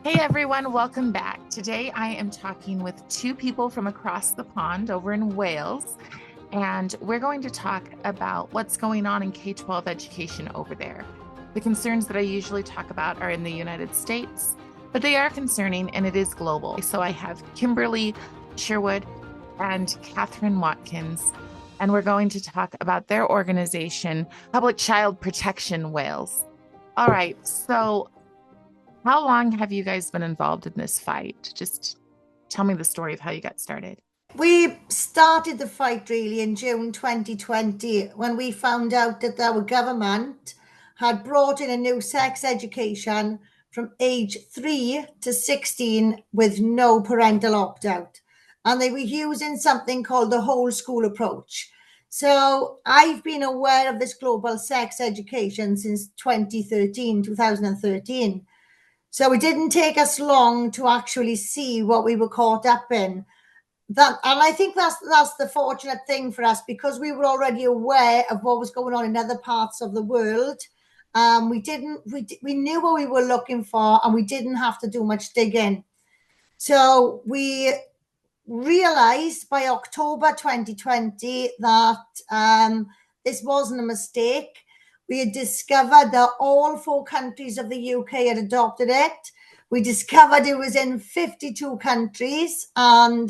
Hey everyone, welcome back. Today I am talking with two people from across the pond over in Wales, and we're going to talk about what's going on in K-12 education over there. The concerns that I usually talk about are in the United States, but they are concerning and it is global. So I have Kimberly Sherwood and Catherine Watkins, and we're going to talk about their organization, Public Child Protection Wales. All right, so how long have you guys been involved in this fight? Just tell me the story of how you got started. We started the fight really in June 2020 when we found out that our government had brought in a new sex education from age 3 to 16 with no parental opt out. And they were using something called the whole school approach. So I've been aware of this global sex education since 2013. So it didn't take us long to actually see what we were caught up in. And I think that's the fortunate thing for us, because we were already aware of what was going on in other parts of the world. We knew what we were looking for, and we didn't have to do much digging. So we realized by October 2020 that this wasn't a mistake. We had discovered that all 4 countries of the UK had adopted it. We discovered it was in 52 countries, and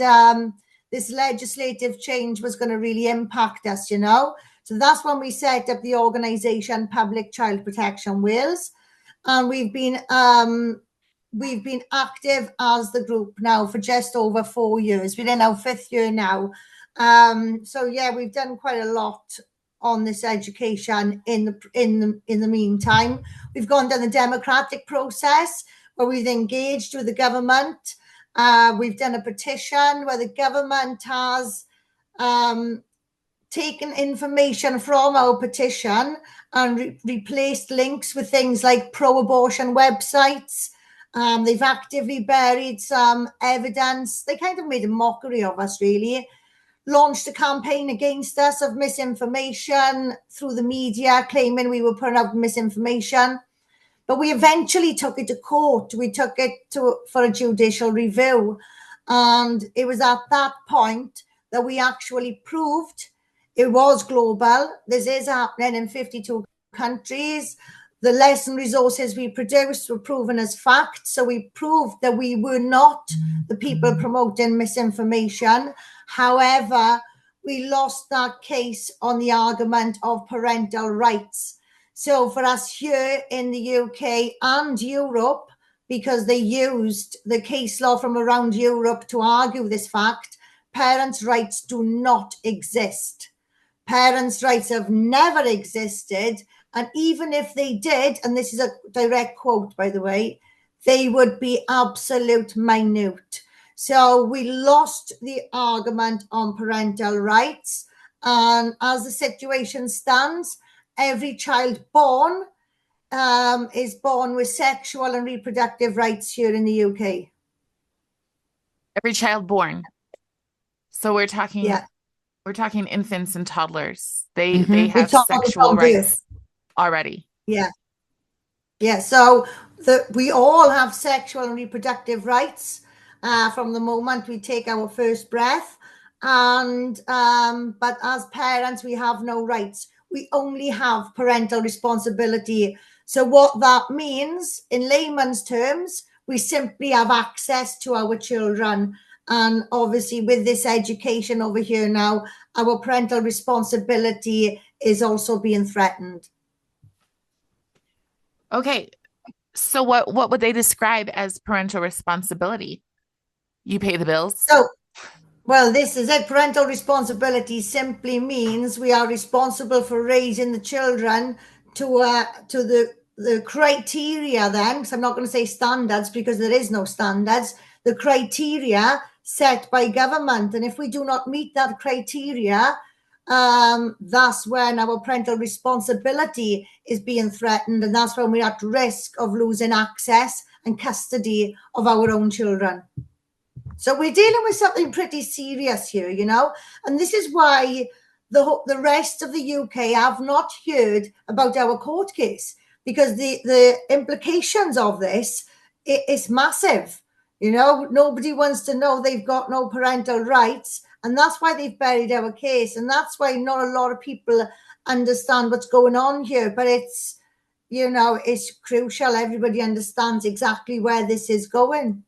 this legislative change was going to really impact us, So that's when we set up the organisation Public Child Protection Wales, and we've been active as the group now for just over 4 years. We're in our 5th year now. So yeah, we've done quite a lot on this education in the meantime. We've gone down the democratic process where we've engaged with the government. We've done a petition where the government has taken information from our petition and replaced links with things like pro-abortion websites. They've actively buried some evidence. They kind of made a mockery of us, really. Launched a campaign against us of misinformation through the media, claiming we were putting out misinformation. But we eventually took it to court. We took it for a judicial review. And it was at that point that we actually proved it was global. This is happening in 52 countries. The lesson resources we produced were proven as fact. So we proved that we were not the people promoting misinformation. However, we lost that case on the argument of parental rights. So for us here in the UK and Europe, because they used the case law from around Europe to argue this fact, parents' rights do not exist. Parents' rights have never existed. And even if they did, and this is a direct quote, by the way, they would be absolute minute. So we lost the argument on parental rights. And as the situation stands, every child born is born with sexual and reproductive rights here in the UK. Every child born. So Yeah. we're talking infants and toddlers. They Mm-hmm. We're have talking sexual from birth. rights already. Yeah. Yeah. So we all have sexual and reproductive rights from the moment we take our first breath. And but as parents, we have no rights. We only have parental responsibility. So what that means in layman's terms, we simply have access to our children. And obviously with this education over here now, our parental responsibility is also being threatened. Okay. So what would they describe as parental responsibility? You pay the bills? So, well, this is it. Parental responsibility simply means we are responsible for raising the children to the criteria then, because I'm not going to say standards because there is no standards, the criteria set by government. And if we do not meet that criteria, that's when our parental responsibility is being threatened. And that's when we're at risk of losing access and custody of our own children. So we're dealing with something pretty serious here, and this is why the rest of the UK have not heard about our court case, because the implications of this it's massive. You know, nobody wants to know they've got no parental rights. And that's why they've buried our case. And that's why not a lot of people understand what's going on here. But it's, you know, it's crucial. Everybody understands exactly where this is going.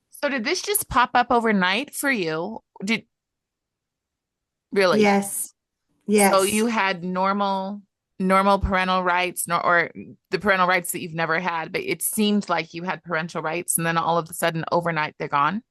So did this just pop up overnight for you? Did really? Yes. So Yes. you had normal parental rights, or the parental rights that you've never had, but it seemed like you had parental rights, and then all of a sudden overnight they're gone.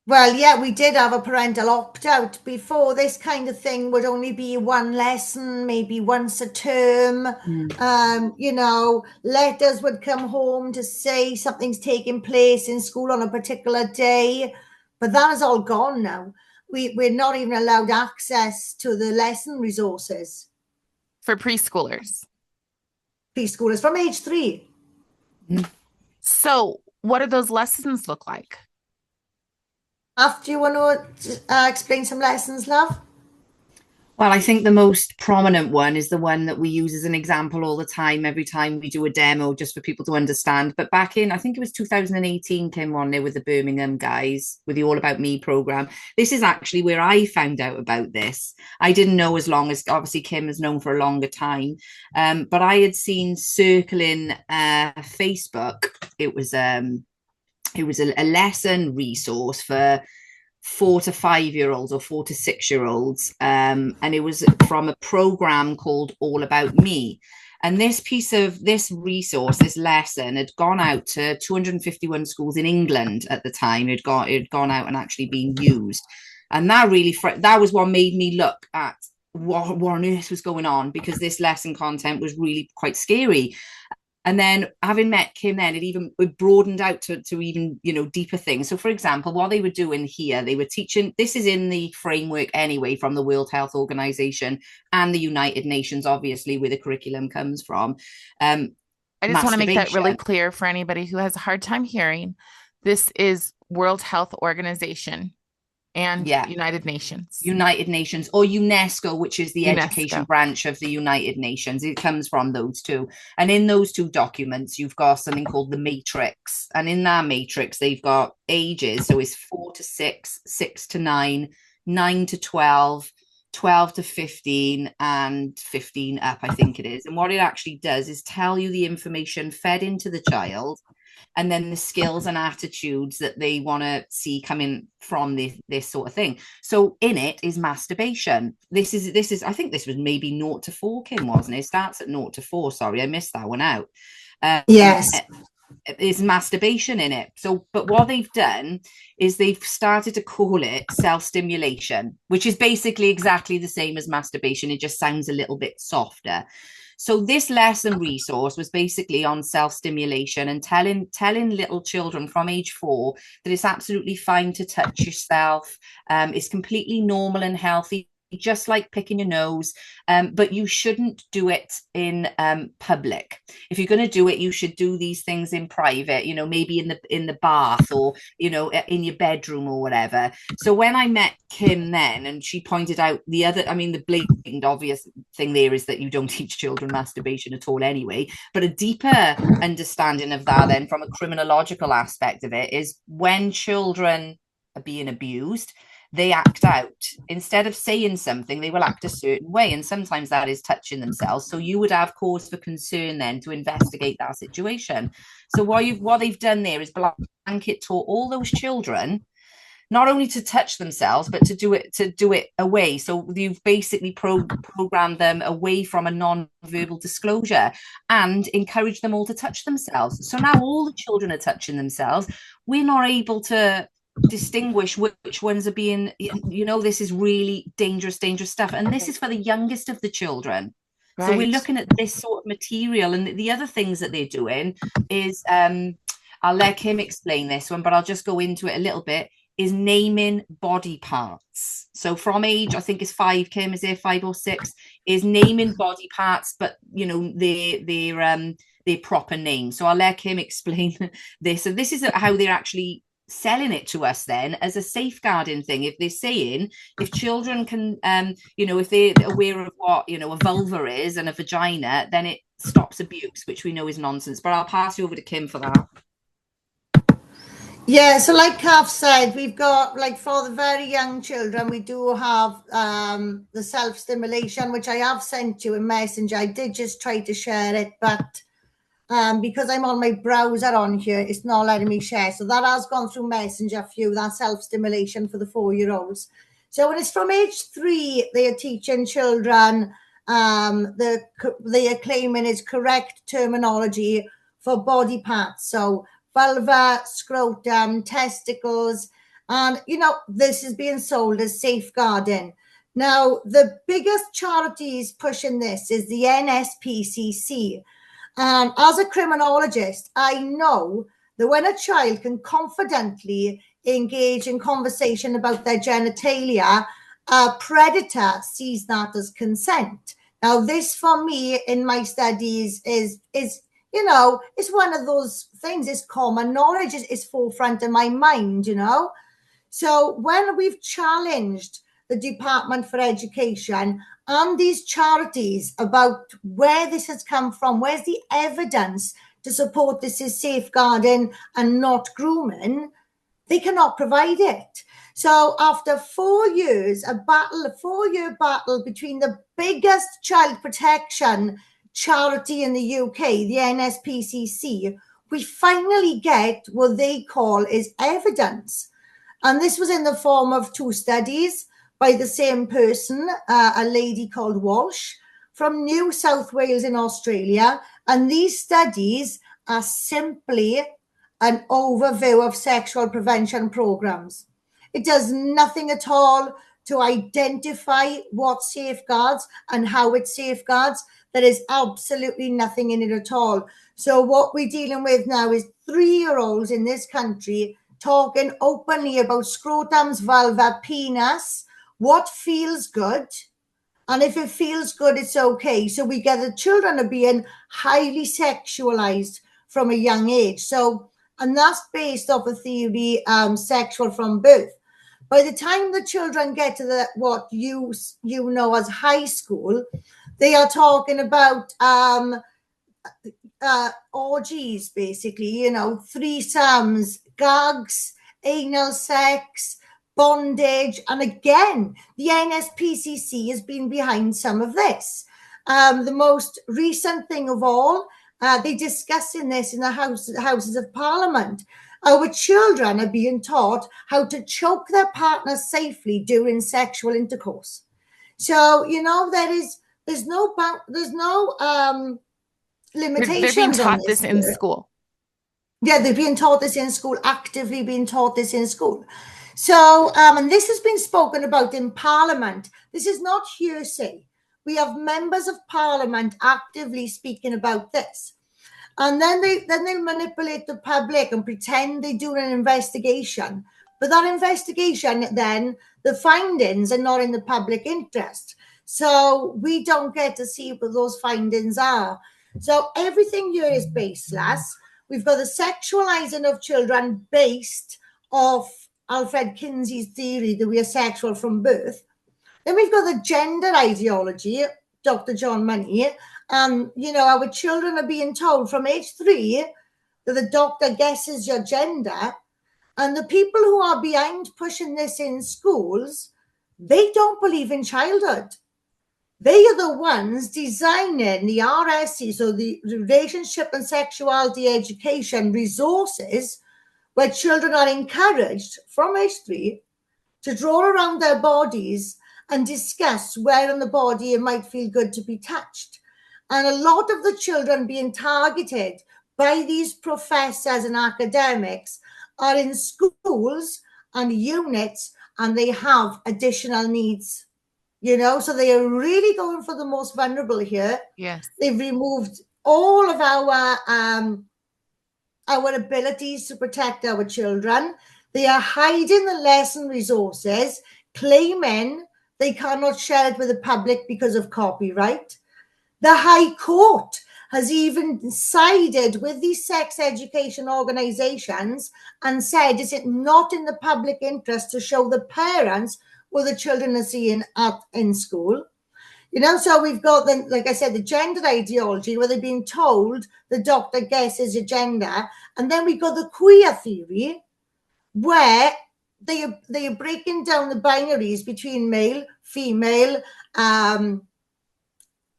Well, yeah, we did have a parental opt out before. This kind of thing would only be one lesson, maybe once a term. Mm. You know, letters would come home to say something's taking place in school on a particular day, but that is all gone now. We're not even allowed access to the lesson resources. For preschoolers. Preschoolers from age 3. So what do those lessons look like? After you want to explain some lessons, love? Well, I think the most prominent one is the one that we use as an example all the time, every time we do a demo, just for people to understand. But back in, I think it was 2018, came on there with the Birmingham guys with the All About Me program. This is actually where I found out about this. I didn't know as long as, obviously, Kim has known for a longer time. But I had seen circling Facebook. It was a lesson resource for 4 to 5 year olds or 4 to 6 year olds. And it was from a program called All About Me. And this resource, this lesson had gone out to 251 schools in England at the time. It had gone out and actually been used. And that was what made me look at what on earth was going on, because this lesson content was really quite scary. And then having met Kim, then it broadened out to even, deeper things. So for example, what they were doing here, they were teaching, this is in the framework anyway, from the World Health Organization and the United Nations, obviously, where the curriculum comes from. I just want to make that really clear for anybody who has a hard time hearing. This is World Health Organization and United Nations. United Nations, or UNESCO, which is the education branch of the United Nations. It comes from those two. And in those two documents, you've got something called the matrix. And in that matrix, they've got ages. So it's 4 to 6, 6 to 9, 9 to 12, 12 to 15, and 15 up, I think it is. And what it actually does is tell you the information fed into the child, and then the skills and attitudes that they want to see coming from this sort of thing. So in it is masturbation. This is I think this was maybe 0 to 4, Kim, wasn't it? It starts at 0 to 4. Sorry, I missed that one out. Yes. Is masturbation in it. So, but what they've done is they've started to call it self-stimulation, which is basically exactly the same as masturbation. It just sounds a little bit softer. So this lesson resource was basically on self-stimulation and telling little children from age 4 that it's absolutely fine to touch yourself. It's completely normal and healthy, just like picking your nose, but you shouldn't do it in public. If you're going to do it, you should do these things in private, maybe in the bath, or in your bedroom or whatever. So when I met Kim then, and she pointed out the blatant obvious thing there is that you don't teach children masturbation at all anyway, but a deeper understanding of that then, from a criminological aspect of it, is when children are being abused, they act out. Instead of saying something, they will act a certain way, and sometimes that is touching themselves. So you would have cause for concern then to investigate that situation. So what they've done there is blanket taught all those children not only to touch themselves, but to do it away. So you've basically programmed them away from a non-verbal disclosure and encourage them all to touch themselves. So now all the children are touching themselves. We're not able to distinguish which ones are being, this is really dangerous stuff. And this is for the youngest of the children. Right. So we're looking at this sort of material. And the other things that they're doing is, I'll let Kim explain this one, but I'll just go into it a little bit, is naming body parts. So from age, I think it's 5, Kim, is it 5 or 6, is naming body parts, but their proper name. So I'll let Kim explain this. So this is how they're actually selling it to us then as a safeguarding thing. If they're saying, if children can, if they're aware of what, a vulva is and a vagina, then stops abuse, which we know is nonsense. But I'll pass you over to Kim for that. Yeah, so like Kath said, we've got, like, for the very young children, we do have the self-stimulation, which I have sent you in Messenger. I did just try to share it, but because I'm on my browser on here, it's not letting me share. So that has gone through Messenger for you, that self-stimulation for the 4-year-olds. So when it's from age 3, they are teaching children, they are claiming is correct terminology for body parts. So vulva, scrotum, testicles, and, you know, this is being sold as safeguarding. Now, the biggest charities pushing this is the NSPCC. As a criminologist, I know that when a child can confidently engage in conversation about their genitalia, a predator sees that as consent. Now, this for me in my studies is you know, it's one of those things. It's common knowledge. It's forefront in my mind, you know. So when we've challenged the Department for Education and these charities about where this has come from, where's the evidence to support this is safeguarding and not grooming, they cannot provide it. So after 4 years, a 4-year battle between the biggest child protection charity in the UK, the NSPCC, we finally get what they call is evidence. And this was in the form of 2 studies by the same person, a lady called Walsh from New South Wales in Australia. And these studies are simply an overview of sexual prevention programs. It does nothing at all to identify what safeguards and how it safeguards. There is absolutely nothing in it at all. So what we're dealing with now is 3-year-olds in this country talking openly about scrotums, vulva, penis, what feels good. And if it feels good, it's okay. So we get the children are being highly sexualized from a young age. So, and that's based off a theory, sexual from birth. By the time the children get to the what you know as high school, they are talking about orgies, basically, you know, threesomes, gags, anal sex, bondage. And again, the NSPCC has been behind some of this. The most recent thing of all, they're discussing this in the Houses of Parliament. Our children are being taught how to choke their partner safely during sexual intercourse. So, you know, there's no limitations. They're being taught on this in school. Yeah, they're being taught this in school, actively being taught this in school. So, and this has been spoken about in Parliament. This is not hearsay. We have members of Parliament actively speaking about this. And then they manipulate the public and pretend they do an investigation. But that investigation, then, the findings are not in the public interest. So we don't get to see what those findings are. So everything here is baseless. We've got the sexualizing of children based off Alfred Kinsey's theory that we are sexual from birth. Then we've got the gender ideology, Dr. John Money. You know, our children are being told from age 3 that the doctor guesses your gender. And the people who are behind pushing this in schools, they don't believe in childhood. They are the ones designing the RSE, so the relationship and sexuality education resources, where children are encouraged from age 3 to draw around their bodies and discuss where in the body it might feel good to be touched. And a lot of the children being targeted by these professors and academics are in schools and units, and they have additional needs. You know, so they are really going for the most vulnerable here. Yes. They've removed all of our abilities to protect our children. They are hiding the lesson resources, claiming they cannot share it with the public because of copyright. The High Court has even sided with these sex education organizations and said, is it not in the public interest to show the parents what the children are seeing in school? So we've got the, like I said, the gender ideology where they've been told the doctor guesses your gender, and then we've got the queer theory where they are breaking down the binaries between male, female,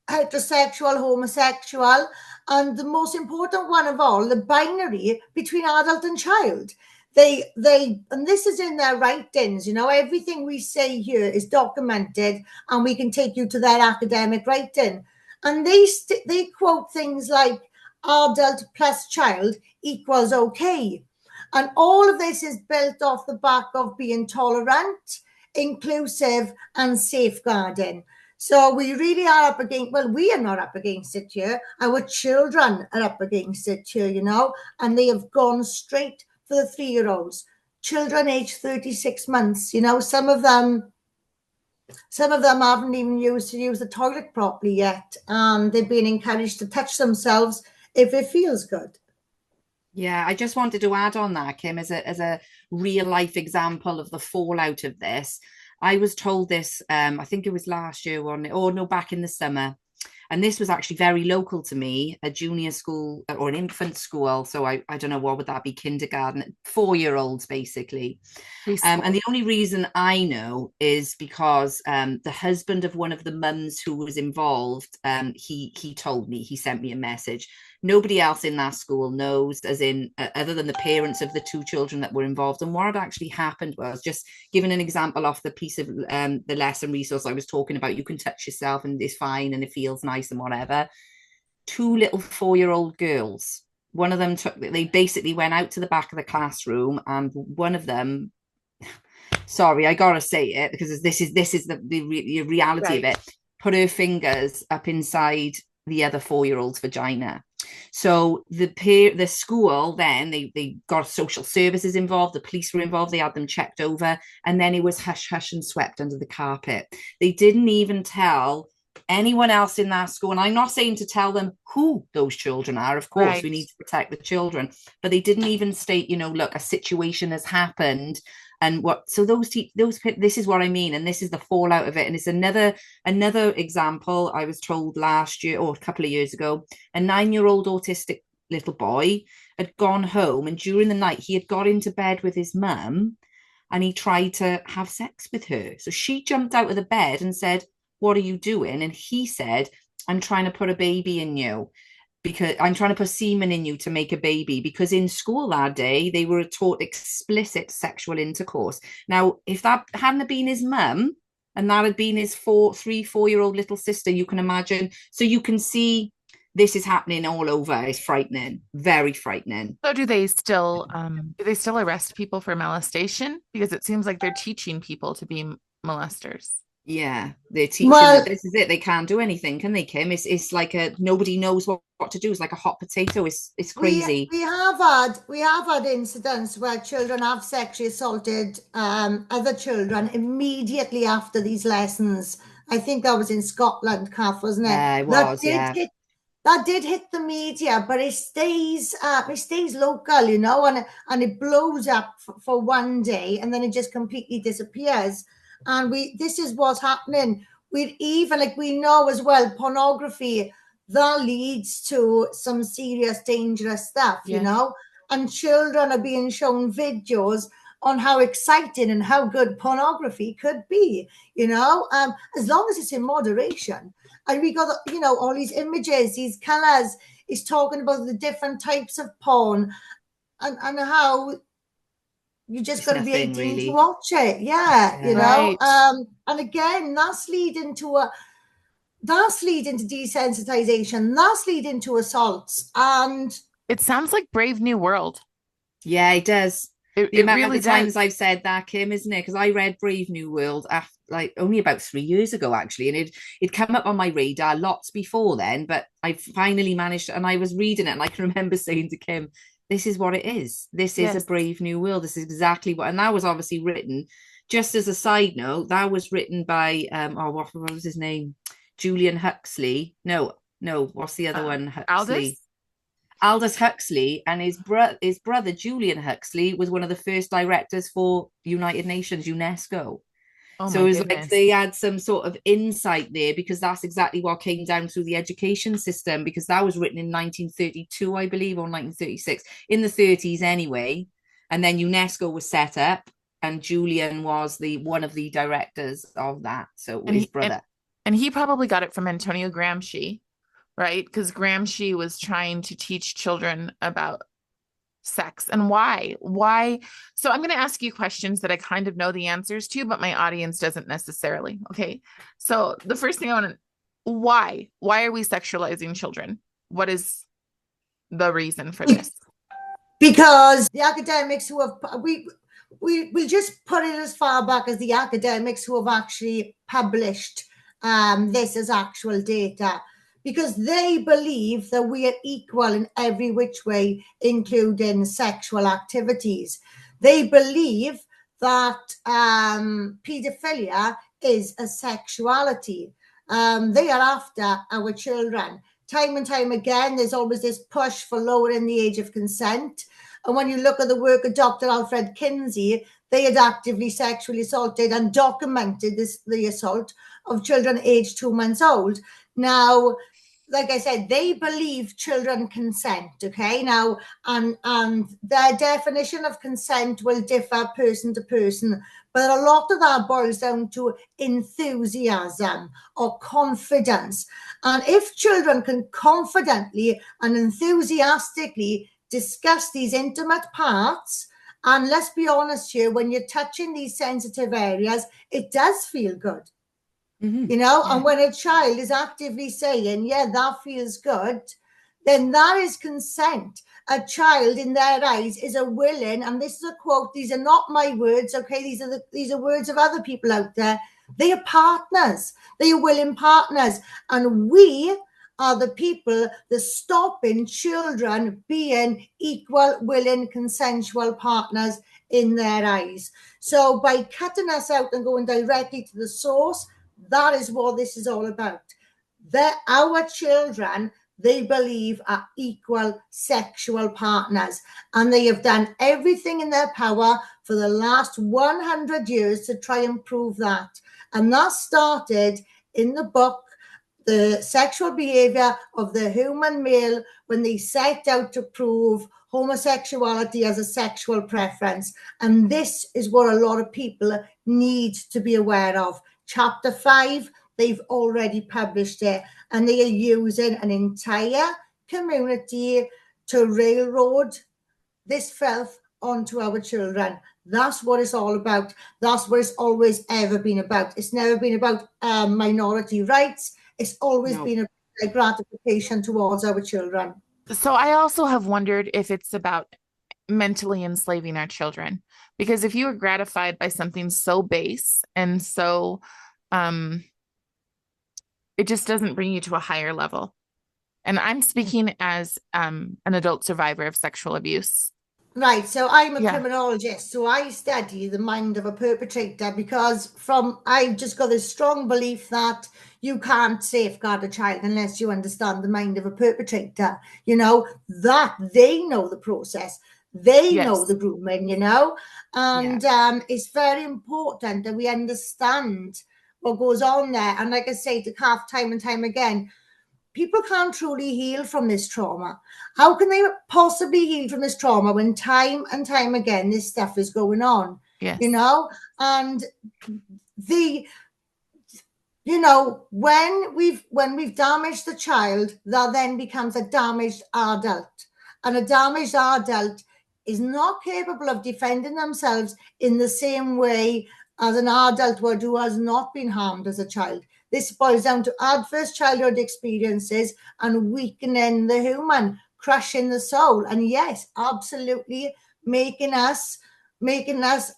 heterosexual, homosexual, and the most important one of all, the binary between adult and child. They and this is in their writings, everything we say here is documented, and we can take you to their academic writing. And they quote things like adult plus child equals okay. And all of this is built off the back of being tolerant, inclusive, and safeguarding. So we really are up against, well, we are not up against it here. Our children are up against it here, and they have gone straight for the 3-year-olds, children aged 36 months. Some of them haven't even used the toilet properly yet. They've been encouraged to touch themselves if it feels good. Yeah, I just wanted to add on that, Kim, as a real life example of the fallout of this. I was told this, I think it was last year, back in the summer. And this was actually very local to me, a junior school or an infant school. So I don't know, what would that be? Kindergarten, 4-year-olds, basically. And the only reason I know is because the husband of one of the mums who was involved, he told me, he sent me a message. Nobody else in that school knows, as in other than the parents of the 2 children that were involved. And what had actually happened was, just giving an example off the piece of the lesson resource I was talking about, you can touch yourself and it's fine and it feels nice and whatever. 2 little 4-year-old girls, one of them they basically went out to the back of the classroom, and one of them, sorry, I gotta say it because this is the reality of it, put her fingers up inside the other 4-year-old's vagina. So the school then, they got social services involved, the police were involved, they had them checked over, and then it was hush hush and swept under the carpet. They didn't even tell anyone else in that school, and I'm not saying to tell them who those children are, of course, we need to protect the children, but they didn't even state, look, a situation has happened. And so those this is what I mean, and this is the fallout of it. And it's another example. I was told last year or a couple of years ago, a 9-year-old autistic little boy had gone home, and during the night he had got into bed with his mum, and he tried to have sex with her. So she jumped out of the bed and said, "What are you doing?" And he said, "I'm trying to put a baby in you, because I'm trying to put semen in you to make a baby," because in school that day they were taught explicit sexual intercourse. Now, if that hadn't been his mum and that had been his 4-year-old little sister, you can imagine. So you can see this is happening all over. It's frightening, very frightening. So do they still arrest people for molestation? Because it seems like they're teaching people to be molesters. Yeah, they're teaching that this is it. They can't do anything, can they, Kim? It's like nobody knows what to do. It's like a hot potato. It's crazy. We have had incidents where children have sexually assaulted other children immediately after these lessons. I think that was in Scotland, Kath, wasn't it? Yeah, it was. That did hit the media, but it stays local, and it blows up for one day, and then it just completely disappears. And this is what's happening. We know as well, pornography, that leads to some serious, dangerous stuff, and children are being shown videos on how exciting and how good pornography could be, as long as it's in moderation. And we got, all these images, these colors. He's talking about the different types of porn and how you just got to be 18 to watch it. And again, that's leading to desensitization. That's leading to assaults. And it sounds like Brave New World. Yeah, it does. It really does. Times I've said that, Kim, isn't it? Because I read Brave New World only about 3 years ago, actually, and it'd come up on my radar lots before then, but I finally managed, and I was reading it, and I can remember saying to Kim, this is what it is. This is a Brave New World. This is exactly what, and that was obviously written, just as a side note, that was written by, what was his name? Julian Huxley. No, what's the other one? Huxley. Aldous Huxley, and his brother, Julian Huxley, was one of the first directors for United Nations, UNESCO. Oh So my it was like goodness. they had some sort of insight there, because that's exactly what came down through the education system, because that was written in 1932, I believe, or 1936, in the 30s anyway. And then UNESCO was set up, and Julian was the one of the directors of that. So And his he brother. and he probably got it from Antonio Gramsci, right? Because Gramsci was trying to teach children about sex and why. Why? So I'm going to ask you questions that I kind of know the answers to, but my audience doesn't necessarily. Okay. So the first thing I want to, why? Why are we sexualizing children? What is the reason for this? Because the academics who have we will just put it as far back as the academics who have actually published this as actual data, because they believe that we are equal in every which way, including sexual activities. They believe that pedophilia is a sexuality. They are after our children. Time and time again, there's always this push for lowering the age of consent. And when you look at the work of Dr. Alfred Kinsey, they had actively sexually assaulted and documented the assault of children aged 2 months old. Now, like I said, they believe children consent. Okay, now and their definition of consent will differ person to person, but a lot of that boils down to enthusiasm or confidence. And if children can confidently and enthusiastically discuss these intimate parts, and let's be honest here, when you're touching these sensitive areas, it does feel good. Mhm. And when a child is actively saying, yeah, that feels good, then that is consent. A child in their eyes is a willing, and this is a quote, these are not my words, okay, these are words of other people out there. They are partners, they are willing partners, and we are the people that stopping children being equal, willing, consensual partners in their eyes. So by cutting us out and going directly to the source, that is what this is all about. That our children, they believe, are equal sexual partners, and they have done everything in their power for the last 100 years to try and prove that. And that started in the book, The Sexual Behavior of the Human Male, when they set out to prove homosexuality as a sexual preference. And this is what a lot of people need to be aware of. Chapter 5, they've already published it, and they are using an entire community to railroad this filth onto our children. That's what it's all about. That's what it's always ever been about. It's never been about minority rights. It's always been a gratification towards our children. So I also have wondered if it's about mentally enslaving our children, because if you are gratified by something so base and so um it just doesn't bring you to a higher level. And I'm speaking as an adult survivor of sexual abuse. Right, so I'm a Yeah. criminologist, so I study the mind of a perpetrator, because I've just got this strong belief that you can't safeguard a child unless you understand the mind of a perpetrator. That they know the process, they know Yes. the grooming, and it's very important that we understand what goes on there. And like I say to Kath time and time again, people can't truly heal from this trauma. How can they possibly heal from this trauma when time and time again this stuff is going on? Yes. And when we've damaged the child, that then becomes a damaged adult. And a damaged adult is not capable of defending themselves in the same way as an adult would who has not been harmed as a child. This boils down to adverse childhood experiences and weakening the human, crushing the soul. And yes, absolutely making us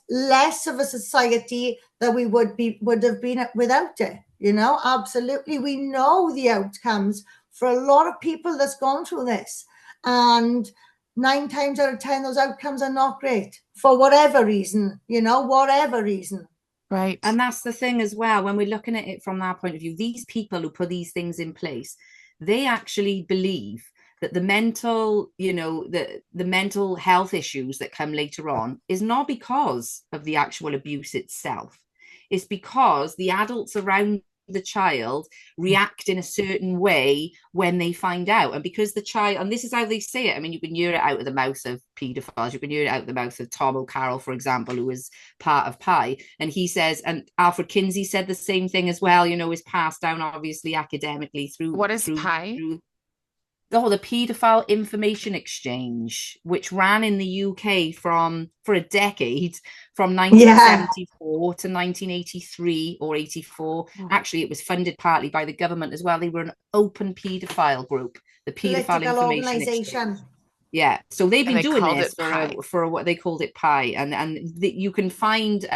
less of a society that we would have been without it. Absolutely. We know the outcomes for a lot of people that's gone through this. And 9 times out of 10, those outcomes are not great for whatever reason, whatever reason. Right. And that's the thing as well, when we're looking at it from that point of view, these people who put these things in place, they actually believe that the mental, the mental health issues that come later on is not because of the actual abuse itself. is because the adults around the child react in a certain way when they find out. And because the child, and this is how they say it, I mean, you can hear it out of the mouth of paedophiles, you can hear it out of the mouth of Tom O'Carroll, for example, who was part of Pi. And he says, and Alfred Kinsey said the same thing as well, you know, is passed down obviously academically through. What is Pi? The paedophile information exchange, which ran in the UK for a decade, from 1974 to 1983 or 84. Actually, it was funded partly by the government as well. They were an open paedophile group, the paedophile information exchange. Yeah, so they've been doing this for what they called it Pi, and you can find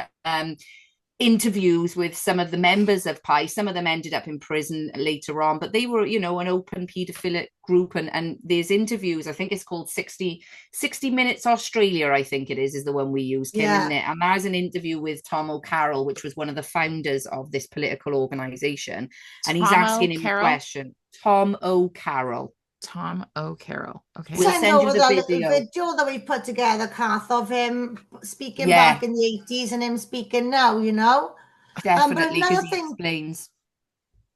interviews with some of the members of Pi. Some of them ended up in prison later on, but they were, you know, an open paedophilic group. And there's interviews, I think it's called 60 Minutes Australia, I think it is the one we use, Kim, isn't it? And there's an interview with Tom O'Carroll, which was one of the founders of this political organization. And he's asking him a question. Tom O'Carroll. Okay. We'll send you the video that we put together, Kath, of him speaking back in the 80s and him speaking now, you know? Definitely, because he explains.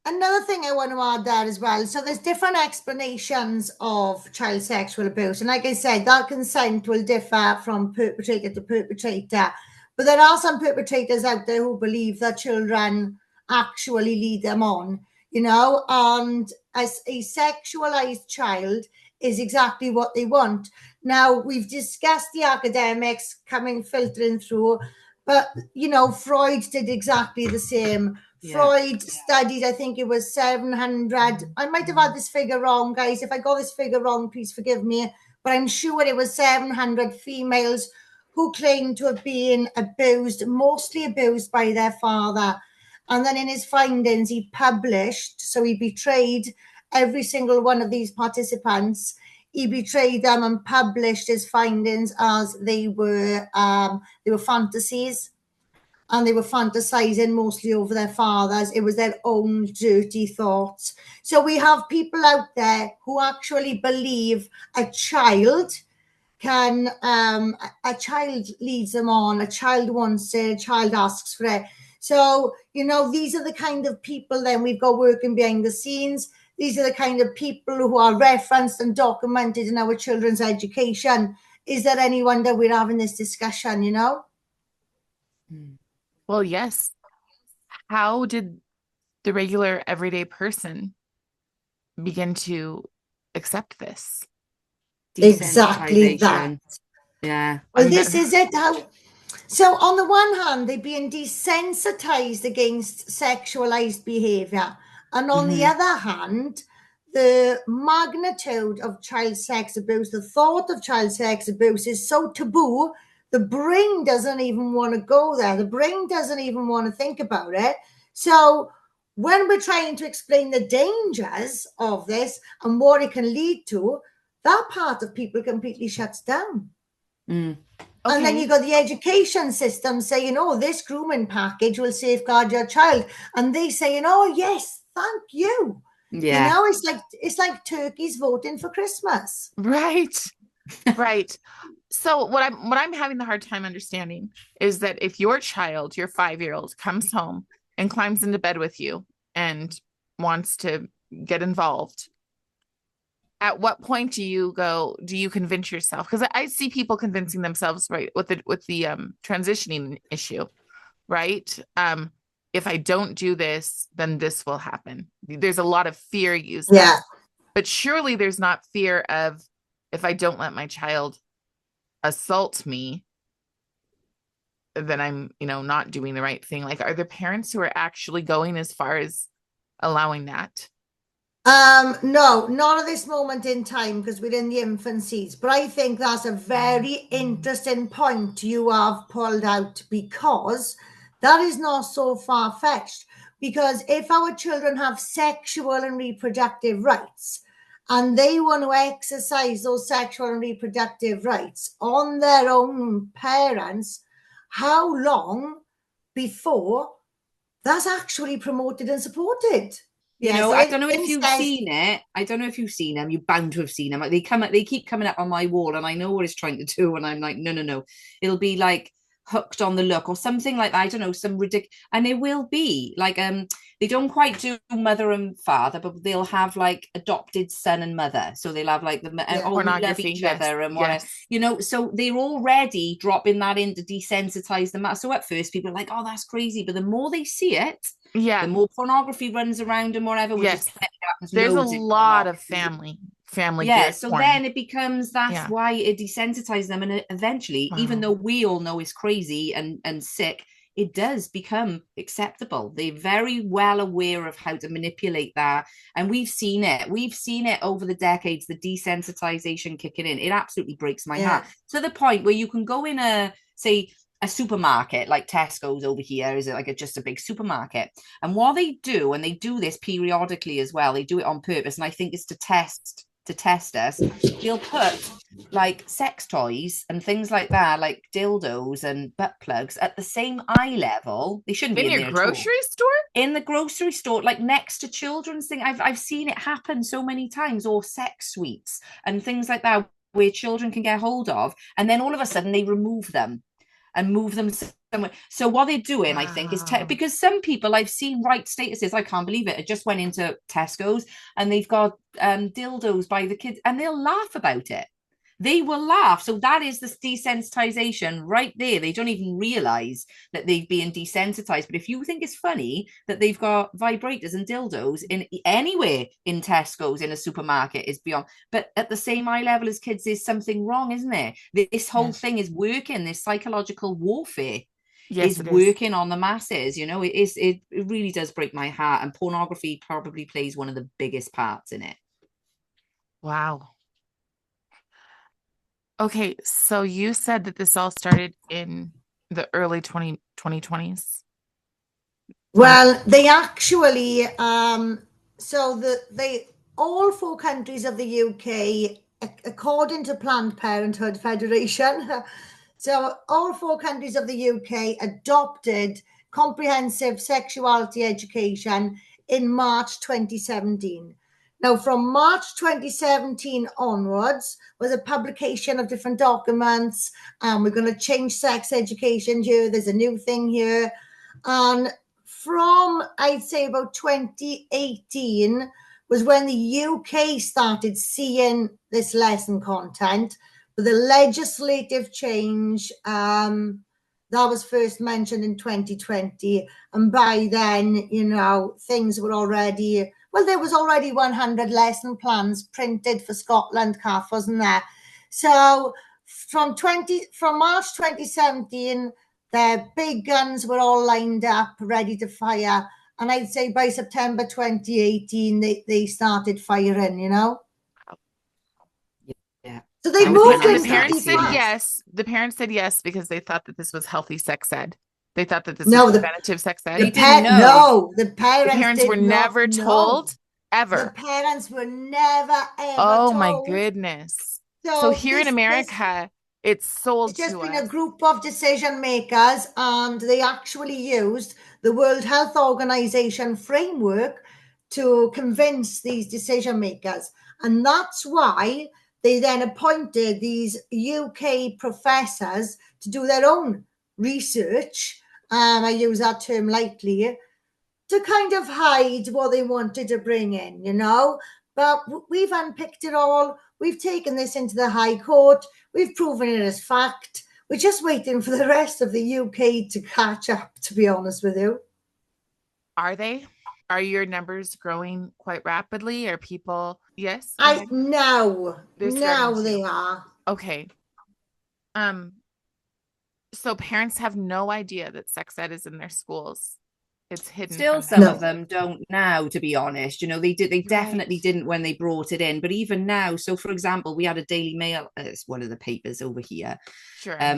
Another thing I want to add there as well. So there's different explanations of child sexual abuse. And like I said, that consent will differ from perpetrator to perpetrator. But there are some perpetrators out there who believe that children actually lead them on, you know, and as a sexualized child is exactly what they want. Now, we've discussed the academics filtering through, but, you know, Freud did exactly the same. Freud studied, I think it was 700. I might have had this figure wrong, guys. If I got this figure wrong, please forgive me. But I'm sure it was 700 females who claimed to have been abused, mostly abused by their father. And then in his findings, he published, so he betrayed every single one of these participants. He betrayed them and published his findings as they were fantasies. And they were fantasizing mostly over their fathers. It was their own dirty thoughts. So we have people out there who actually believe a child leads them on, a child wants it, a child asks for it. So, you know, these are the kind of people then we've got working behind the scenes. These are the kind of people who are referenced and documented in our children's education. Is there any wonder we're having this discussion, you know? Well, yes. How did the regular everyday person begin to accept this? Exactly that. Yeah. Well, this is it. So on the one hand, they're being desensitized against sexualized behavior. And on the other hand, the magnitude of child sex abuse, the thought of child sex abuse is so taboo, the brain doesn't even want to go there. The brain doesn't even want to think about it. So when we're trying to explain the dangers of this and what it can lead to, that part of people completely shuts down. Okay. And then you've got the education system saying, oh, this grooming package will safeguard your child. And they saying, oh, yes, thank you. Yeah. You know, it's like turkeys voting for Christmas. Right. Right. So what I'm having the hard time understanding is that if your child, your 5-year-old, comes home and climbs into bed with you and wants to get involved, at what point do you convince yourself? Because I see people convincing themselves, right, with the transitioning issue, right? If I don't do this, then this will happen. There's a lot of fear used. Yeah. But surely there's not fear of, if I don't let my child assault me, then I'm, not doing the right thing. Like, are there parents who are actually going as far as allowing that? No, not at this moment in time, because we're in the infancies. But I think that's a very interesting point you have pulled out, because that is not so far-fetched. Because if our children have sexual and reproductive rights, and they want to exercise those sexual and reproductive rights on their own parents, how long before that's actually promoted and supported? I don't know if you've seen it. I don't know if you've seen them. You're bound to have seen them. They keep coming up on my wall, and I know what it's trying to do. And I'm like, no. It'll be like hooked on the look or something like that. I don't know, some ridiculous, and it will be like they don't quite do mother and father, but they'll have like adopted son and mother. So they'll have like oh, we love each other and want to, you know, so they're already dropping that in to desensitize them. So at first people are like, oh, that's crazy. But the more they see it, the more pornography runs around and whatever, which is there's a lot of family so porn. Then it becomes that's why it desensitizes them, and eventually, even though we all know it's crazy and sick, it does become acceptable. They're very well aware of how to manipulate that, and we've seen it over the decades, the desensitization kicking in. It absolutely breaks my heart to the point where you can go in a supermarket like Tesco's over here is like just a big supermarket, and what they do, and they do this periodically as well, they do it on purpose, and I think it's to test us. They'll put like sex toys and things like that, like dildos and butt plugs, at the same eye level. They shouldn't be in your grocery store. In the grocery store, like next to children's thing. I've seen it happen so many times, or sex suites and things like that, where children can get hold of, and then all of a sudden they remove them and move them somewhere. So what they're doing, I think, is because some people I've seen write statuses, I can't believe it. I just went into Tesco's and they've got dildos by the kids, and they'll laugh about it. They will laugh. So that is the desensitization right there. They don't even realize that they've been desensitized. But if you think it's funny that they've got vibrators and dildos in anywhere in Tesco's, in a supermarket, is beyond. But at the same eye level as kids, there's something wrong, isn't there? This whole thing is working. This psychological warfare is working on the masses. You know, it really does break my heart. And pornography probably plays one of the biggest parts in it. Wow. Okay, so you said that this all started in the early 2020s? Well, they actually, all 4 countries of the UK, according to Planned Parenthood Federation, so all 4 countries of the UK adopted comprehensive sexuality education in March 2017. Now, from March 2017 onwards was a publication of different documents. We're going to change sex education here. There's a new thing here. And from, I'd say, about 2018 was when the UK started seeing this lesson content. But the legislative change, that was first mentioned in 2020. And by then, you know, things were already... Well, there was already 100 lesson plans printed for Scotland, Cath, wasn't there? So from March 2017, the big guns were all lined up, ready to fire. And I'd say by September 2018, they started firing, you know? Yeah. So they moved in. The parents said yes. The parents said yes because they thought that this was healthy sex ed. They thought that this was preventative sex ed. They didn't know. No, the parents were never told, ever. The parents were never, ever told. Oh, my goodness. So here in America, it's sold to us. It's just been a group of decision makers, and they actually used the World Health Organization framework to convince these decision makers. And that's why they then appointed these UK professors to do their own research. I use that term lightly, to kind of hide what they wanted to bring in, you know. But we've unpicked it all. We've taken this into the High Court. We've proven it as fact. We're just waiting for the rest of the UK to catch up, to be honest with you. Are they? Are your numbers growing quite rapidly? Are people... Yes? No. Now they are. Okay. So parents have no idea that sex ed is in their schools. It's hidden. Still, some of them don't now, to be honest. You know, they definitely didn't when they brought it in. But even now, so for example, we had a Daily Mail, it's one of the papers over here,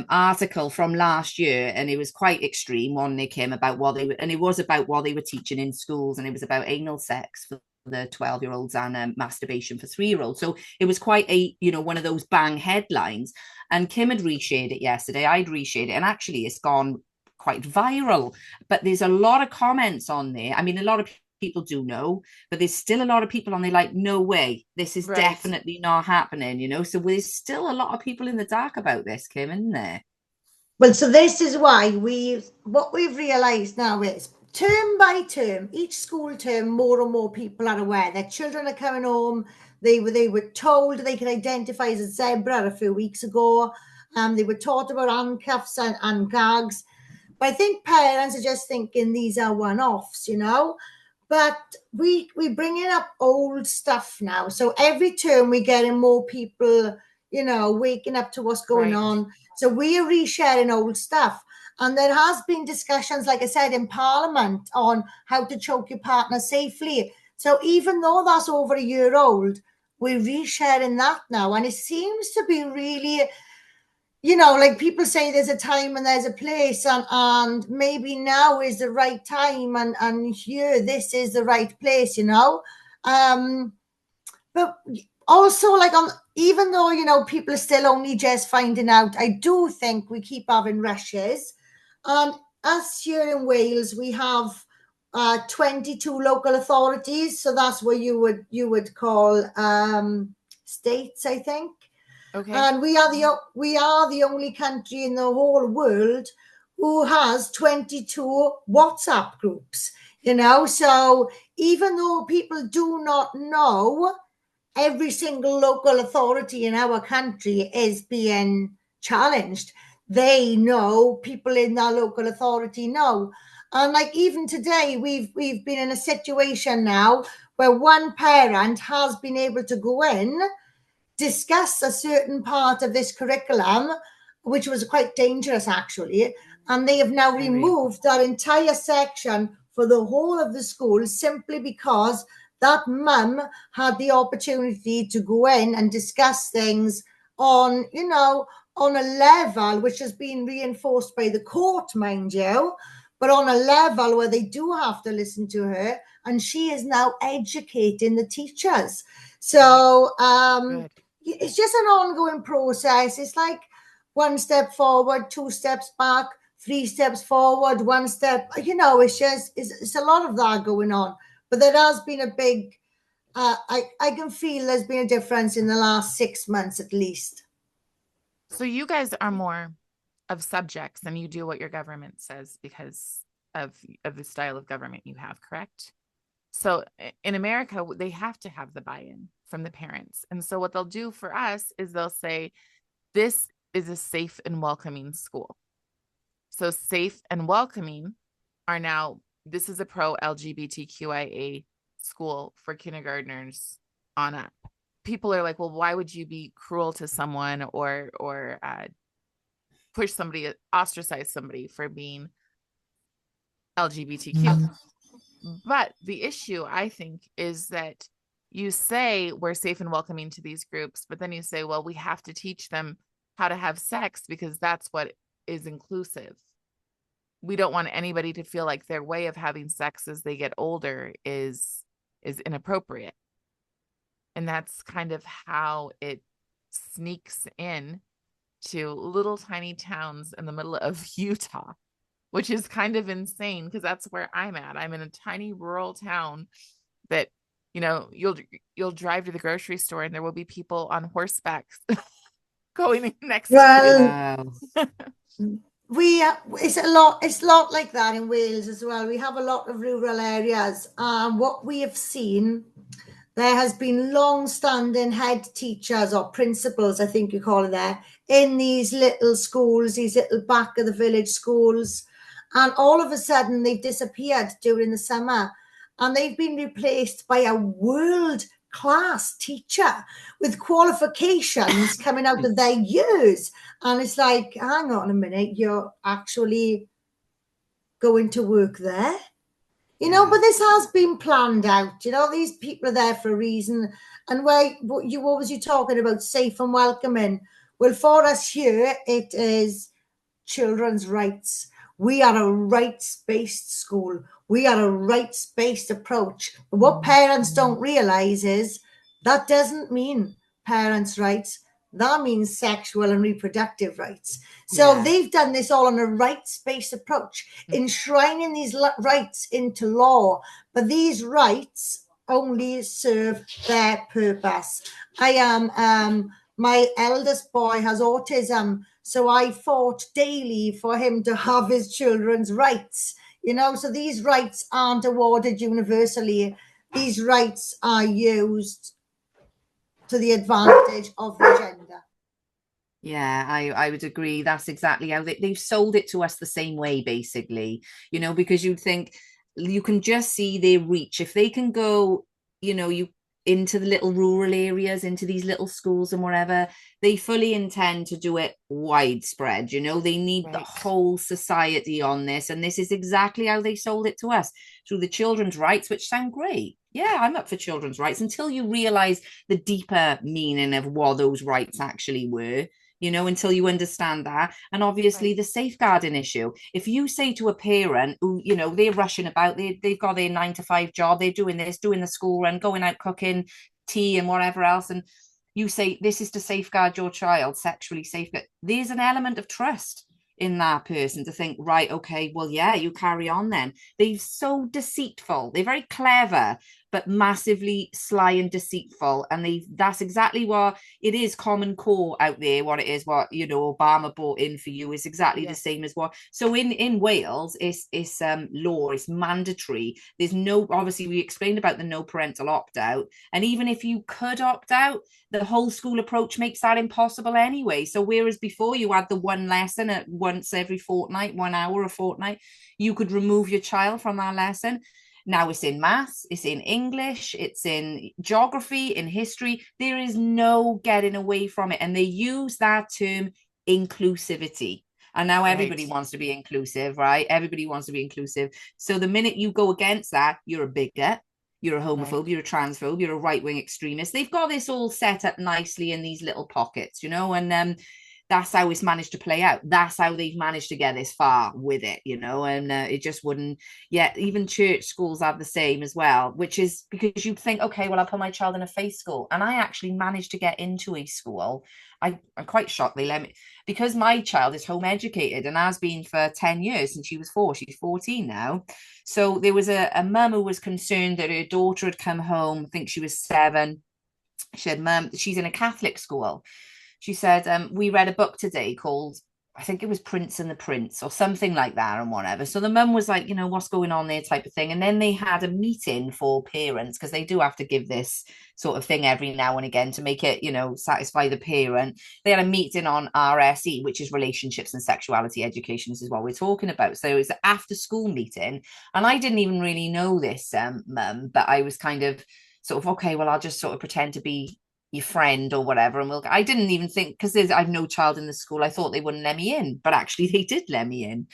article from last year, and it was quite extreme. One they came about and it was about what they were teaching in schools, and it was about anal sex for the 12-year-olds and masturbation for 3-year-olds. So it was quite one of those bang headlines. And Kim had reshared it yesterday. I'd reshared it, and actually it's gone quite viral. But there's a lot of comments on there. I mean, a lot of people do know, but there's still a lot of people on there like, no way, this is definitely not happening, you know. So there's still a lot of people in the dark about this, Kim, isn't there? Well, so this is why what we've realised now is term by term, each school term, more and more people are aware that children are coming home. They were told they could identify as a zebra a few weeks ago. They were taught about handcuffs and gags. But I think parents are just thinking these are one-offs, you know. But we bringing up old stuff now. So every term we're getting more people, you know, waking up to what's going on. So we are resharing old stuff. And there has been discussions, like I said, in Parliament on how to choke your partner safely. So even though that's over a year old, we're resharing that now. And it seems to be really, you know, like people say there's a time and there's a place, and maybe now is the right time, and here, this is the right place, you know. But also, like, even though, you know, people are still only just finding out, I do think we keep having rushes. Us here in Wales, we have 22 local authorities, so that's what you would call states, I think. Okay. And we are the only country in the whole world who has 22 WhatsApp groups, you know. So even though people do not know, every single local authority in our country is being challenged. They know, people in that local authority know. And like even today, we've been in a situation now where one parent has been able to go in, discuss a certain part of this curriculum, which was quite dangerous actually, and they have now removed that entire section for the whole of the school simply because that mum had the opportunity to go in and discuss things on, you know, on a level which has been reinforced by the court, mind you, but on a level where they do have to listen to her, and she is now educating the teachers. So it's just an ongoing process. It's like one step forward, two steps back, three steps forward, one step, you know. It's a lot of that going on. But there has been a big, I can feel there's been a difference in the last 6 months at least. So you guys are more of subjects and you do what your government says because of the style of government you have, correct? So in America, they have to have the buy-in from the parents. And so what they'll do for us is they'll say, this is a safe and welcoming school. So safe and welcoming are now, this is a pro LGBTQIA school for kindergartners on up. People are like, well, why would you be cruel to someone or push somebody, ostracize somebody for being LGBTQ? But the issue, I think, is that you say we're safe and welcoming to these groups, but then you say, well, we have to teach them how to have sex because that's what is inclusive. We don't want anybody to feel like their way of having sex as they get older is inappropriate. And that's kind of how it sneaks in to little tiny towns in the middle of Utah, which is kind of insane because that's where I'm at. I'm in a tiny rural town that, you know, you'll drive to the grocery store and there will be people on horseback going next to you. It's a lot like that in Wales as well. We have a lot of rural areas. What we have seen, there has been long-standing head teachers or principals, I think you call it there, in these little schools, these little back of the village schools. And all of a sudden they've disappeared during the summer and they've been replaced by a world-class teacher with qualifications coming out of their years. And it's like, hang on a minute, you're actually going to work there? You know, but this has been planned out. You know, these people are there for a reason. And what was you talking about? Safe and welcoming. Well, for us here, it is children's rights. We are a rights-based school. We are a rights-based approach. But what parents don't realize is that doesn't mean parents' rights. That means sexual and reproductive rights. So they've done this all on a rights-based approach, enshrining these rights into law. But these rights only serve their purpose. My eldest boy has autism. So I fought daily for him to have his children's rights, you know. So these rights aren't awarded universally. These rights are used to the advantage of the gender. Yeah, I would agree. That's exactly how they've sold it to us the same way, basically, you know, because you'd think you can just see their reach. If they can go, you know, you into the little rural areas, into these little schools and wherever, they fully intend to do it widespread. You know, they need the whole society on this. And this is exactly how they sold it to us through the children's rights, which sound great. Yeah, I'm up for children's rights until you realize the deeper meaning of what those rights actually were, you know, until you understand that. And obviously the safeguarding issue. If you say to a parent who, you know, they're rushing about, they've got their 9 to 5 job, they're doing this, doing the school run, going out cooking tea and whatever else, and you say this is to safeguard your child, sexually safeguard, there's an element of trust in that person to think, right, okay, well, yeah, you carry on then. They're so deceitful. They're very clever, but massively sly and deceitful. And that's exactly what it is, Common Core out there. What it is, what, you know, Obama brought in for you is exactly the same as what. So in Wales, it's law, it's mandatory. There's no, obviously we explained about the no parental opt-out. And even if you could opt out, the whole school approach makes that impossible anyway. So whereas before you had the one lesson at once every fortnight, 1 hour a fortnight, you could remove your child from that lesson. Now it's in maths, it's in English, it's in geography, in history. There is no getting away from it. And they use that term inclusivity. And now everybody wants to be inclusive, right? Everybody wants to be inclusive. So the minute you go against that, you're a bigot, you're a homophobe, you're a transphobe, you're a right-wing extremist. They've got this all set up nicely in these little pockets, you know, and that's how it's managed to play out. That's how they've managed to get this far with it, you know, and it just wouldn't. Yet even church schools have the same as well, which is because you'd think, okay, well, I'll put my child in a faith school. And I actually managed to get into a school. I'm quite shocked they let me, because my child is home educated and has been for 10 years since she was 4. She's 14 now. So there was a mum who was concerned that her daughter had come home, I think she was 7. She said, Mum, she's in a Catholic school. She said, we read a book today called, I think it was Prince and the Prince or something like that and whatever. So the mum was like, you know, what's going on there type of thing. And then they had a meeting for parents because they do have to give this sort of thing every now and again to make it, you know, satisfy the parent. They had a meeting on RSE, which is relationships and sexuality education. This is what we're talking about. So it was an after school meeting. And I didn't even really know this, mum, but I was kind of sort of, okay, well, I'll just sort of pretend to be your friend or whatever, and I didn't even think, because I've no child in the school, I thought they wouldn't let me in, but actually they did let me in.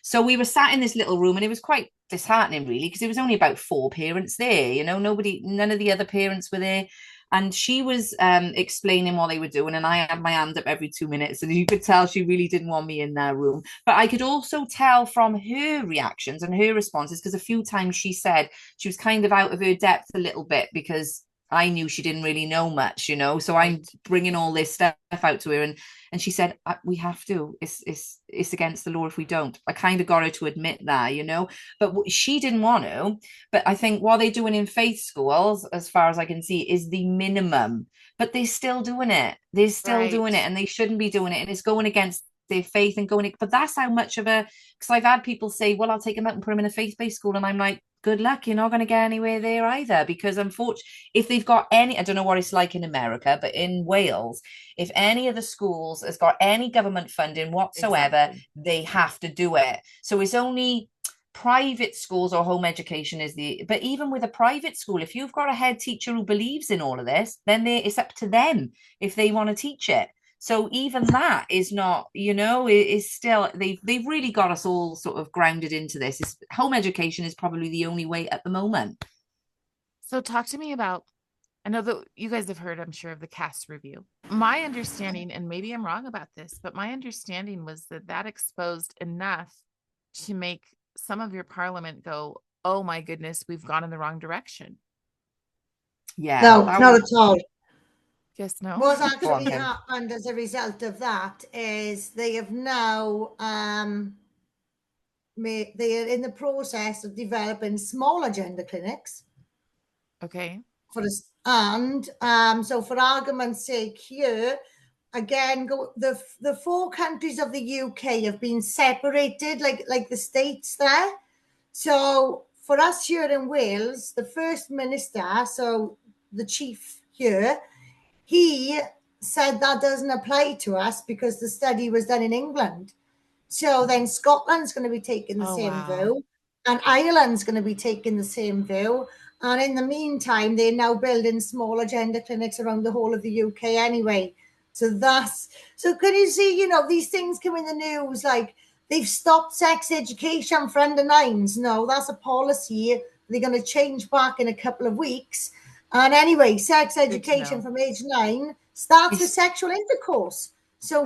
So we were sat in this little room and it was quite disheartening really, because it was only about 4 parents there, you know, none of the other parents were there. And she was explaining what they were doing, and I had my hand up every 2 minutes, and you could tell she really didn't want me in that room. But I could also tell from her reactions and her responses, because a few times she said she was kind of out of her depth a little bit, because I knew she didn't really know much, you know. So I'm bringing all this stuff out to her, and she said, we have to. It's against the law if we don't. I kind of got her to admit that, you know. But she didn't want to. But I think what they're doing in faith schools, as far as I can see, is the minimum. But they're still doing it. They're still doing it, and they shouldn't be doing it. And it's going against their faith and going. But that's how much of a. Because I've had people say, well, I'll take them out and put them in a faith-based school, and I'm like, good luck, you're not going to get anywhere there either, because unfortunately, if they've got any, I don't know what it's like in America, but in Wales, if any of the schools has got any government funding whatsoever, they have to do it. So it's only private schools or home education but even with a private school, if you've got a head teacher who believes in all of this, then it's up to them if they want to teach it. So even that is not, you know, is still, they've really got us all sort of grounded into this. Home education is probably the only way at the moment. So talk to me about, I know that you guys have heard, I'm sure, of the CAST review. My understanding, and maybe I'm wrong about this, but my understanding was that exposed enough to make some of your parliament go, oh my goodness, we've gone in the wrong direction. Yeah. No, not at all. Yes, no. What's actually happened as a result of that is they have now they are in the process of developing smaller gender clinics. Okay. So for argument's sake here, again, the four countries of the UK have been separated, like the states there. So for us here in Wales, the First Minister, so the chief here, he said that doesn't apply to us because the study was done in England. So then Scotland's going to be taking the same view, and Ireland's going to be taking the same view. And in the meantime, they're now building small gender clinics around the whole of the UK anyway. So can you see, these things come in the news, like they've stopped sex education for under nines. No, that's a policy they're going to change back in a couple of weeks. And anyway, sex education from age 9 starts with sexual intercourse. So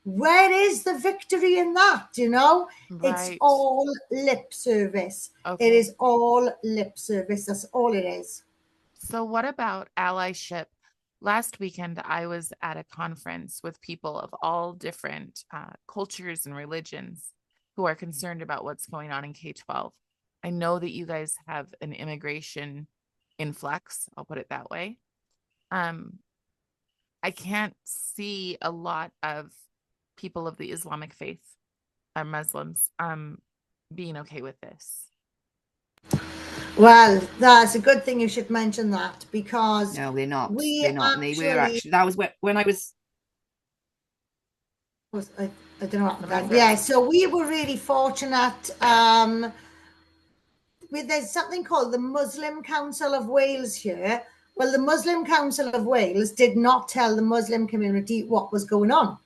where is the victory in that? It's all lip service. It is all lip service. That's all it is. So what about allyship? Last weekend, I was at a conference with people of all different cultures and religions who are concerned about what's going on in K-12. I know that you guys have an immigration influx, I'll put it that way. I can't see a lot of people of the Islamic faith, Muslims, being okay with this. Well, that's a good thing you should mention that, because no, they're not. They're not. They were actually. That was when I was. I don't know what that. Yeah, so we were really fortunate. There's something called the Muslim Council of Wales here. Well, the Muslim Council of Wales did not tell the Muslim community what was going on.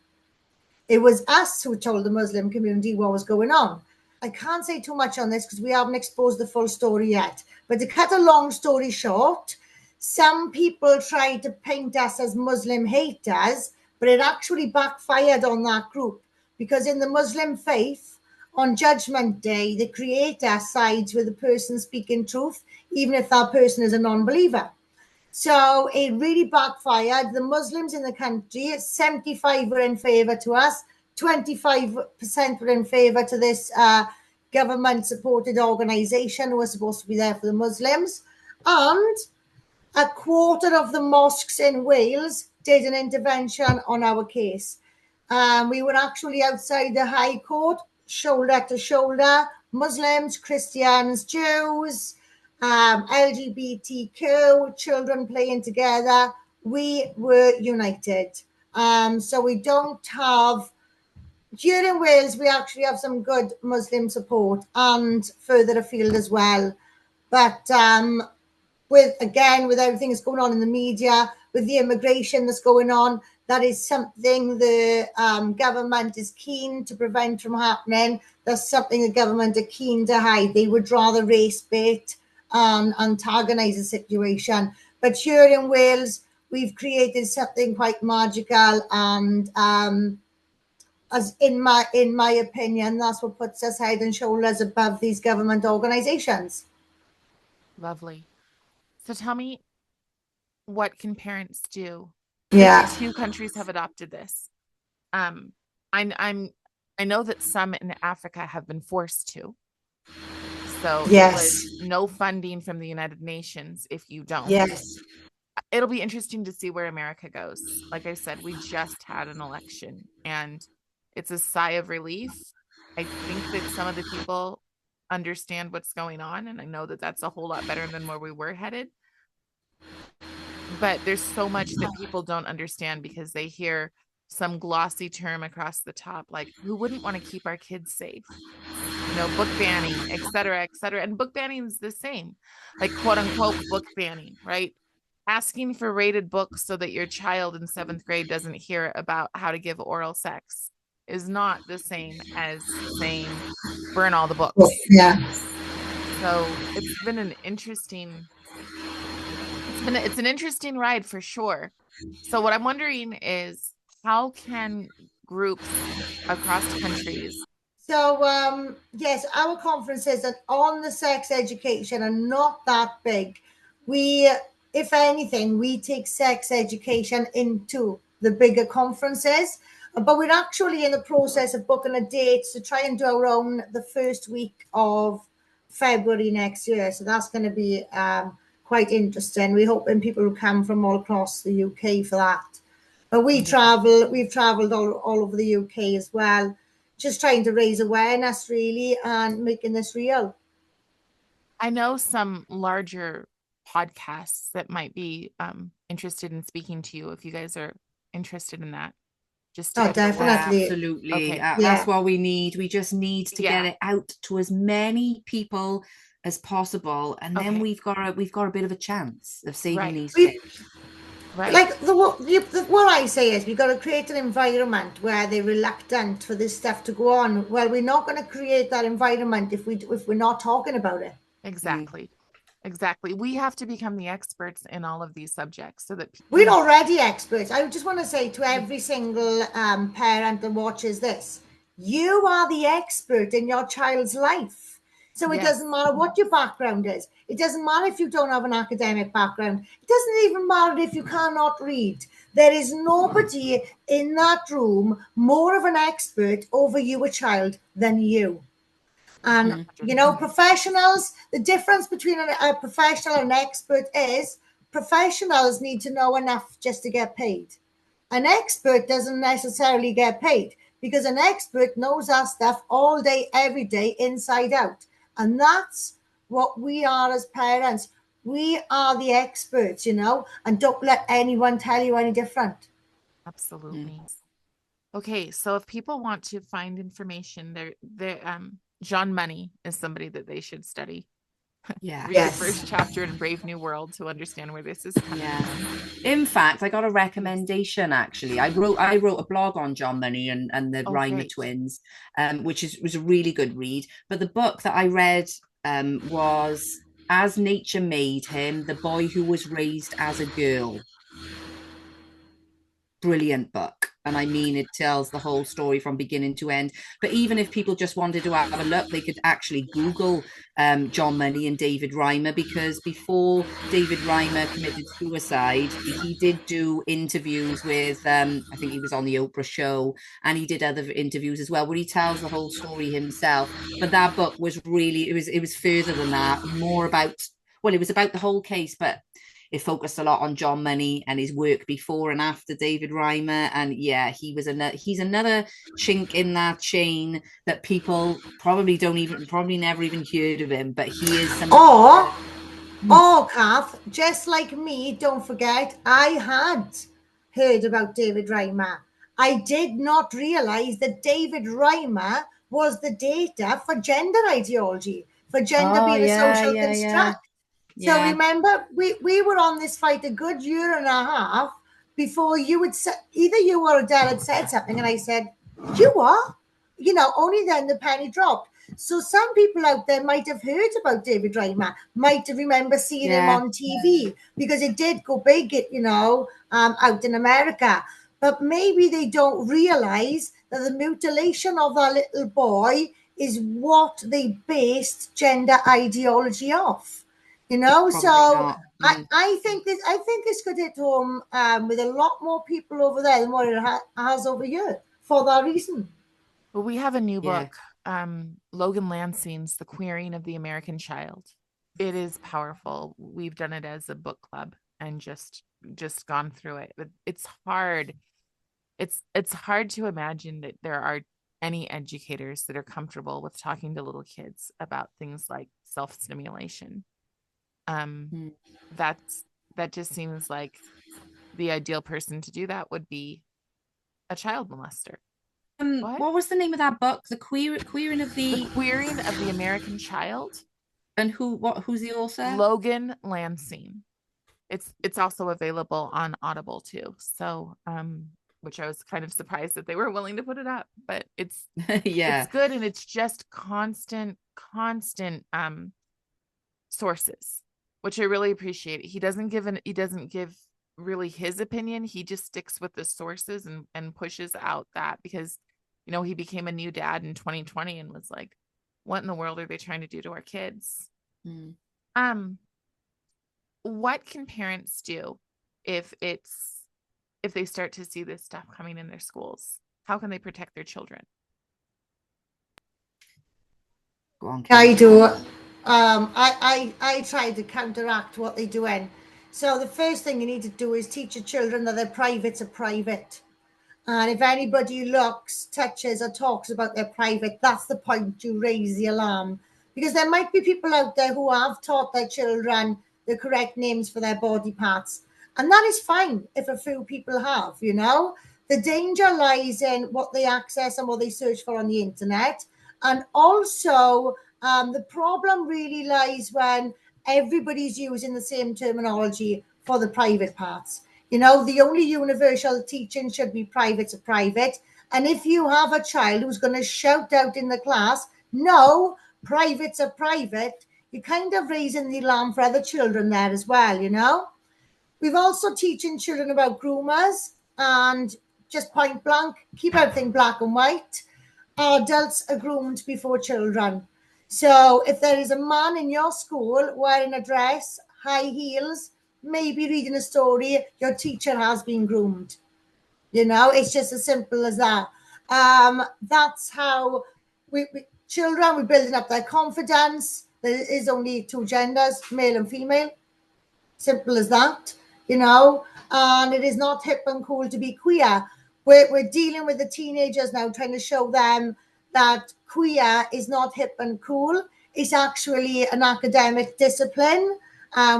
It was us who told the Muslim community what was going on. I can't say too much on this because we haven't exposed the full story yet. But to cut a long story short, some people tried to paint us as Muslim haters, but it actually backfired on that group, because in the Muslim faith, on Judgment Day, the Creator sides with the person speaking truth, even if that person is a non-believer. So it really backfired. The Muslims in the country, 75 were in favor to us, 25% were in favor to this government-supported organization who was supposed to be there for the Muslims. And a quarter of the mosques in Wales did an intervention on our case. We were actually outside the High Court, shoulder to shoulder, Muslims, Christians, Jews, LGBTQ, children playing together. We were united. So we don't have, here in Wales, we actually have some good Muslim support, and further afield as well. But with everything that's going on in the media, with the immigration that's going on, that is something the government is keen to prevent from happening. That's something the government are keen to hide. They would rather race bait and antagonize the situation. But here in Wales, we've created something quite magical, and as in my opinion, that's what puts us head and shoulders above these government organizations. Lovely. So tell me, what can parents do? Yeah. 52 countries have adopted this. I know that some in Africa have been forced to. So yes, it was no funding from the United Nations if you don't. Yes. It'll be interesting to see where America goes. Like I said, we just had an election, and it's a sigh of relief. I think that some of the people understand what's going on, and I know that that's a whole lot better than where we were headed. But there's so much that people don't understand because they hear some glossy term across the top, like, who wouldn't want to keep our kids safe? Book banning, et cetera, et cetera. And book banning is the same, like, quote unquote, book banning, right? Asking for rated books so that your child in 7th grade doesn't hear about how to give oral sex is not the same as saying burn all the books. Yeah. So it's been an interesting ride for sure. So what I'm wondering is, how can groups across countries? So yes, our conferences on the sex education are not that big. We, if anything, we take sex education into the bigger conferences, but we're actually in the process of booking a date to try and do our own the first week of February next year. So that's going to be quite interesting. We're hoping people will come from all across the UK for that. But we've traveled all over the UK as well, just trying to raise awareness really and making this real. I know some larger podcasts that might be interested in speaking to you if you guys are interested in that. Just to Oh, get the word. definitely. Absolutely. Okay. That's Yeah. what we need. We just need to get it out to as many people as possible, and then Okay. we've got a bit of a chance of saving Right. these kids. Right. Like what I say is, we've got to create an environment where they're reluctant for this stuff to go on. Well, we're not going to create that environment if we're not talking about it. Exactly. Exactly. We have to become the experts in all of these subjects so that We're already experts. I just want to say to every single parent that watches this, you are the expert in your child's life. So it doesn't matter what your background is. It doesn't matter if you don't have an academic background. It doesn't even matter if you cannot read. There is nobody in that room more of an expert over you, a child, than you. And, you know, professionals, the difference between a professional and an expert is professionals need to know enough just to get paid. An expert doesn't necessarily get paid because an expert knows our stuff all day, every day, inside out. And that's what we are as parents. We are the experts, you know, and don't let anyone tell you any different. Absolutely. Okay, so if people want to find information, they're John Money is somebody that they should study. Yeah. Read the first chapter in Brave New World to understand where this is coming from. In fact, I got a recommendation actually. I wrote a blog on John Money and the Reimer twins, which was a really good read. But the book that I read was As Nature Made Him, The Boy Who Was Raised as a Girl. Brilliant book, and I mean, it tells the whole story from beginning to end. But even if people just wanted to have a look, they could actually Google John Money and David Reimer, because before David Reimer committed suicide, he did do interviews with I think he was on the Oprah show, and he did other interviews as well where he tells the whole story himself. But that book was really, it was further than that, more about, well, it was about the whole case, but it focused a lot on John Money and his work before and after David Reimer. And yeah, he's another chink in that chain that people probably never even heard of him, but he is somebody. Kath, just like me, don't forget, I had heard about David Reimer. I did not realize that David Reimer was the data for gender ideology, for gender being a social construct. So remember, we were on this fight a good year and a half before you would say, either you or Adele had said something, and I said, you are? You know, only then the penny dropped. So some people out there might have heard about David Reimer, might have remember seeing him on TV, because it did go big, you know, out in America. But maybe they don't realize that the mutilation of that little boy is what they based gender ideology off. You know, so I think this could hit home with a lot more people over there than what it has over here for that reason. Well, we have a new book, Logan Lansing's The Queering of the American Child. It is powerful. We've done it as a book club and just gone through it. But it's hard. It's hard to imagine that there are any educators that are comfortable with talking to little kids about things like self-stimulation. That just seems like the ideal person to do that would be a child molester. What was the name of that book? The Queering of the American Child. And who's the author? Logan Lansing. It's also available on Audible too. So which I was kind of surprised that they were willing to put it up, but it's it's good, and it's just constant sources, which I really appreciate. He doesn't give really his opinion. He just sticks with the sources and pushes out that, because you know, he became a new dad in 2020 and was like, what in the world are they trying to do to our kids? What can parents do if they start to see this stuff coming in their schools? How can they protect their children? I do. I try to counteract what they're doing. So the first thing you need to do is teach your children that their privates are private. And if anybody looks, touches, or talks about their private, that's the point you raise the alarm. Because there might be people out there who have taught their children the correct names for their body parts. And that is fine if a few people have, you know. The danger lies in what they access and what they search for on the internet. And also, the problem really lies when everybody's using the same terminology for the private parts. You know, the only universal teaching should be private to private. And if you have a child who's going to shout out in the class, no, privates are private, you're kind of raising the alarm for other children there as well, you know. We've also teaching children about groomers, and just point blank, keep everything black and white. Adults are groomed before children. So if there is a man in your school wearing a dress, high heels, maybe reading a story, your teacher has been groomed. You know, it's just as simple as that. That's how children, we're building up their confidence. There is only two genders, male and female. Simple as that, you know. And it is not hip and cool to be queer. We're dealing with the teenagers now, trying to show them that queer is not hip and cool. It's actually an academic discipline,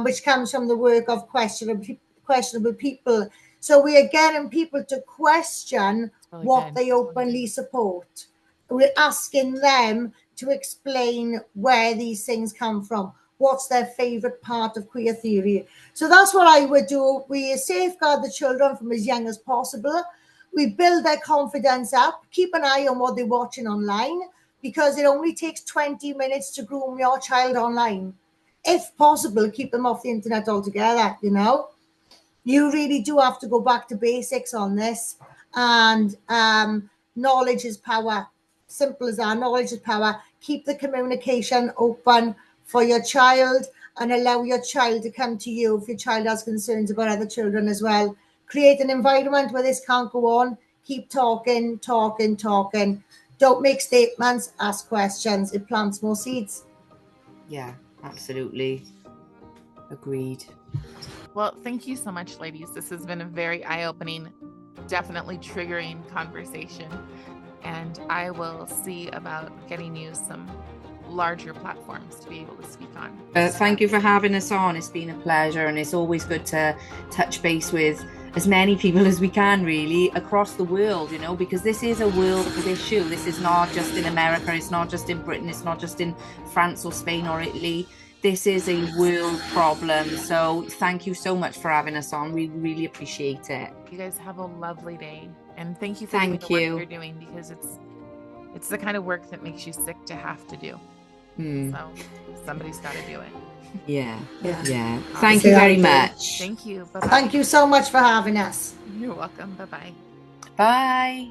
which comes from the work of questionable people. So we are getting people to question what they openly support. We're asking them to explain where these things come from. What's their favorite part of queer theory? So that's what I would do. We safeguard the children from as young as possible. We build their confidence up. Keep an eye on what they're watching online, because it only takes 20 minutes to groom your child online. If possible, keep them off the internet altogether, you know. You really do have to go back to basics on this. And knowledge is power. Simple as that. Knowledge is power. Keep the communication open for your child, and allow your child to come to you if your child has concerns about other children as well. Create an environment where this can't go on. Keep talking. Don't make statements, ask questions. It plants more seeds. Yeah, absolutely. Agreed. Well, thank you so much, ladies. This has been a very eye-opening, definitely triggering conversation. And I will see about getting you some larger platforms to be able to speak on. Thank you for having us on. It's been a pleasure, and it's always good to touch base with as many people as we can, really, across the world, you know, because this is a world issue. This is not just in America, it's not just in Britain, it's not just in France or Spain or Italy. This is a world problem. So thank you so much for having us on. We really appreciate it. You guys have a lovely day, and thank you for doing the work you're doing, because it's the kind of work that makes you sick to have to do. So somebody's got to do it. Yeah. Thank you very much. Thank you. Bye-bye. Thank you so much for having us. You're welcome. Bye-bye. Bye.